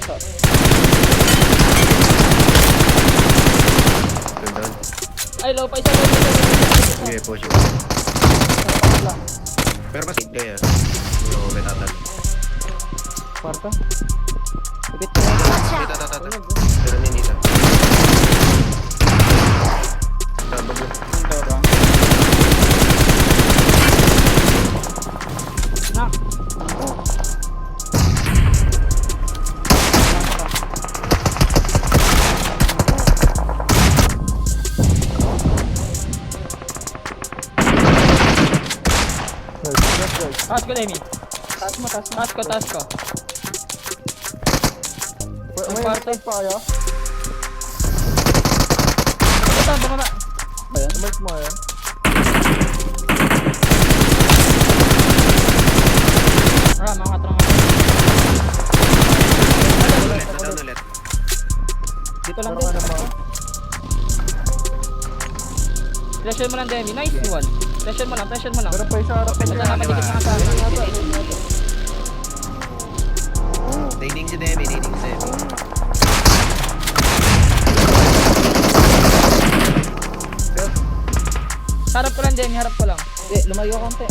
isa. Doon. Ay, low pa isa, low pa isa. Sige, push it. Sarap lang. Pero mas hit kaya. Oo, may tatan. Kwarta. Ipit ko. Watch out! Tata. Pero ninita. Sabag mo. Ito ba? Knock. Taas ko, Demi. Taas mo. Taas ko. May Kwarta. pa kaya? Ito, bumaba. Ayan, mark mo ayan. Mga katrang. Down ulit. Dito lang Parang din. ano mo. Pressure mo lang, Demi. Nice one. Pressure mo lang. Meron pa isa harap Ito niya. na, madikit na kasama. Dating si Demi. Harap ko lang, Demi. Harap ko lang. Lumayo konti.